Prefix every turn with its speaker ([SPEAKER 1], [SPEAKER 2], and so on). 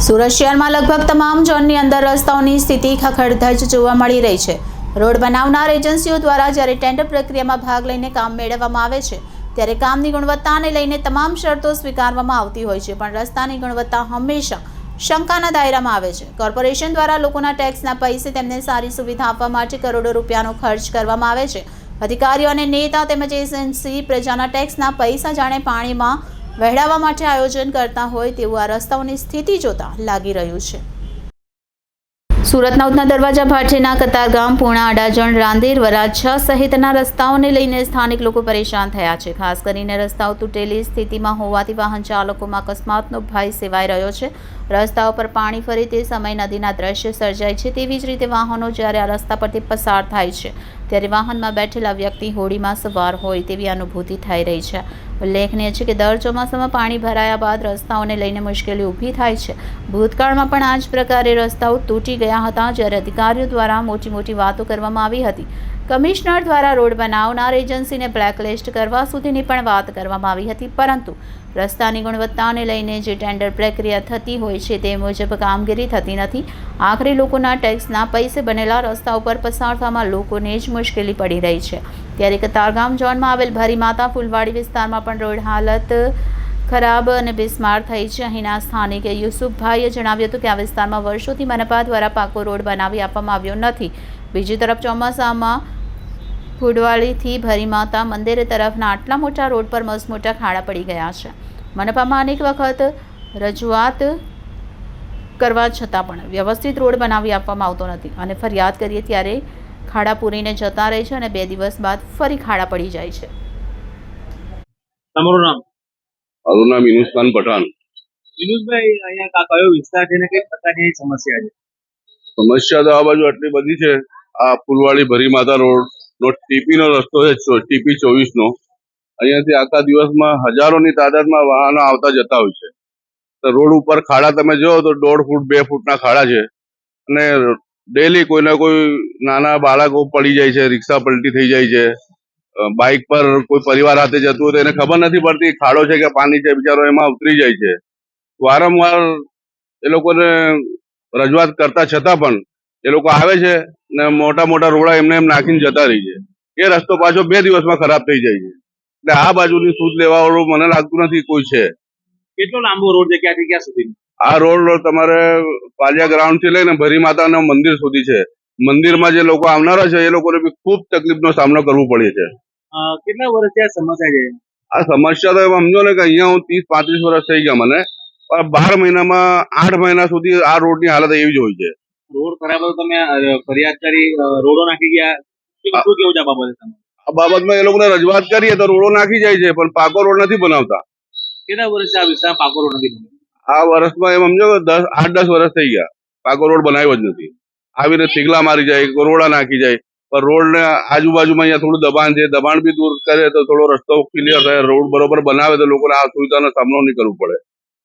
[SPEAKER 1] સુરત શહેરમાં લગભગ તમામ ઝોનની અંદર રસ્તાઓની સ્થિતિ ખખડધજ જોવા મળી રહી છે। રોડ બનાવનાર એજન્સીઓ દ્વારા જ્યારે ટેન્ડર પ્રક્રિયામાં ભાગ લઈને કામ મેળવવામાં આવે છે ત્યારે કામની ગુણવત્તાને લઈને તમામ શરતો સ્વીકારવામાં આવતી હોય છે, પણ રસ્તાની ગુણવત્તા હંમેશા શંકાના દાયરામાં આવે છે। કોર્પોરેશન દ્વારા લોકોના ટેક્સના પૈસે તેમને સારી સુવિધા આપવા માટે કરોડો રૂપિયાનો ખર્ચ કરવામાં આવે છે। અધિકારીઓ અને નેતા તેમજ એજન્સી પ્રજાના ટેક્સના પૈસા જાણે પાણીમાં વહેડાવવા માટે આયોજન કરતા હોય તેવું આ રસ્તાઓની સ્થિતિ જોતા લાગી રહ્યું છે। સુરતના ઉધના દરવાજા ભાટેના કતારગામ, પૂર્ણા, અડાજણ, રાંદેર, વરાછા સહિતના રસ્તાઓને લઈને સ્થાનિક લોકો પરેશાન થયા છે। ખાસ કરીને રસ્તાઓ તૂટેલી સ્થિતિમાં હોવાથી વાહન ચાલકોમાં અકસ્માતનો ભય સેવાઈ રહ્યો છે। રસ્તાઓ પર પાણી ફરે તે સમયે નદીના દ્રશ્ય સર્જાય છે। તેવી જ રીતે વાહનો જ્યારે આ રસ્તા પરથી પસાર થાય છે ત્યારે વાહનમાં બેઠેલા વ્યક્તિ હોડીમાં સવાર હોય તેવી અનુભૂતિ થઈ રહી છે। ઉલ્લેખનીય છે કે દર ચોમાસામાં પાણી ભરાયા બાદ રસ્તાઓને લઈને મુશ્કેલી ઊભી થાય છે। ભૂતકાળમાં પણ આ જ પ્રકારે રસ્તાઓ તૂટી ગયા હતા, જ્યારે અધિકારીઓ દ્વારા મોટી વાતો કરવામાં આવી હતી। કમિશનર દ્વારા રોડ બનાવનાર એજન્સીને બ્લેકલિસ્ટ કરવા સુધીની પણ વાત કરવામાં આવી હતી, પરંતુ રસ્તાની ગુણવત્તાને લઈને જે ટેન્ડર પ્રક્રિયા થતી હોય છે તે મુજબ કામગીરી થતી નથી। આખરે લોકોના ટેક્સના પૈસે બનેલા રસ્તા ઉપર પસાર થવામાં લોકોને જ મુશ્કેલી પડી રહી છે। ત્યારે કતારગામ ઝોનમાં આવેલ ભરી માતા ફૂલવાડી વિસ્તારમાં પણ રોડ હાલત ખરાબ અને બિસ્માર થઈ છે। અહીંના સ્થાનિક યુસુફભાઈએ જણાવ્યું હતું કે આ વિસ્તારમાં વર્ષોથી મનપા દ્વારા પાકો રોડ બનાવી આપવામાં આવ્યો નથી। બીજી તરફ ચોમાસામાં ફૂડવાડીથી ભરી માતા મંદિર તરફના આટલા મોટા રોડ પર મસમોટા ખાડા પડી ગયા છે। મનપામાં અનેક વખત રજૂઆત કરવા છતાં પણ વ્યવસ્થિત રોડ બનાવી આપવામાં આવતો નથી અને ફરિયાદ કરીએ ત્યારે ખાડા પૂરીને જતા રહે છે અને 2 દિવસ બાદ ફરી ખાડા પડી જાય છે।
[SPEAKER 2] તમારું નામ?
[SPEAKER 3] મારું નામ યુનુસખાન પઠાણ।
[SPEAKER 2] વિનુષભાઈ, અહીંયા કયો વિસ્તાર છે ને કઈ પ્રકારની સમસ્યા છે?
[SPEAKER 3] સમસ્યા તો આ બાજુ આટલી બધી છે। આ ફૂલવાડી ભરી માતા રોડ નો ટીપી નો રસ્તો છે, ટીપી 24 નો। અહીંયાથી આખા દિવસમાં હજારોની તાદાદમાં વાહનો આવતા જતા હોય છે। તો રોડ ઉપર ખાડા તમે જો તો 1.5 ફૂટ 2 ફૂટના ખાડા છે અને ડેલી કોઈના કોઈ નાના બાળકો પડી જાય છે, રિક્ષા પલટી થઈ જાય છે, બાઇક પર કોઈ પરિવાર સાથે જતું હોય તો એને ખબર નથી પડતી ખાડો છે કે પાણી છે, બિચારો એમાં ઉતરી જાય છે। વારંવાર એ લોકોને રજૂઆત કરતા છતાં પણ એ લોકો આવે છે ને મોટા રોડા એમને એમ નાખીને જતા રહી છે। એ રસ્તો પાછો 2 દિવસમાં ખરાબ થઈ જાય છે। એટલે આ બાજુની સૂઝ લેવા વાળું મને લાગતું નથી કોઈ છે।
[SPEAKER 2] કેટલો લાંબો રોડ છે, ક્યાંથી ક્યાં સુધી?
[SPEAKER 3] આ રોડ તમારે પાલિયા ગ્રાઉન્ડ થી લઈને ભરી માતાના મંદિર સુધી છે। મંદિરમાં જે લોકો આવનારા છે એ લોકોને બી ખૂબ તકલીફનો સામનો કરવો પડે છે।
[SPEAKER 2] કેટલા વર્ષથી આ સમસ્યા છે?
[SPEAKER 3] આ સમસ્યા તો એમ સમજો ને કે અહીંયા હું 30-35 વર્ષ થઈ ગયા મને, પણ 12 મહિનામાં 8 મહિના સુધી આ રોડની હાલત એવી જ હોય છે।
[SPEAKER 2] રોડ ખરાબ હતો, તમે ફરિયાદ કરી, રોડો નાખી ગયા, શું કેવું છે આ બાબતે?
[SPEAKER 3] આ બાબતમાં એ લોકોને રજૂઆત કરીએ તો રોડો નાખી જાય છે, પણ પાકો રોડ નથી બનાવતા।
[SPEAKER 2] કેટલા વર્ષથી આ વિસ્તારમાં પાકો રોડ નથી બન્યો?
[SPEAKER 3] આ વર્ષમાં એમ સમજો 8-10 વર્ષ થઈ ગયા, પાકો રોડ બનાવ્યો જ નથી। આવીને થીગલા મારી જાય, રોડા નાખી જાય, પણ રોડ ને આજુબાજુમાં અહીંયા થોડું દબાણ છે, દબાણ બી દૂર કરે તો થોડો રસ્તો ક્લિયર થાય, રોડ બરોબર બનાવે તો લોકોને આ સુવિધાનો સામનો નહીં કરવો પડે।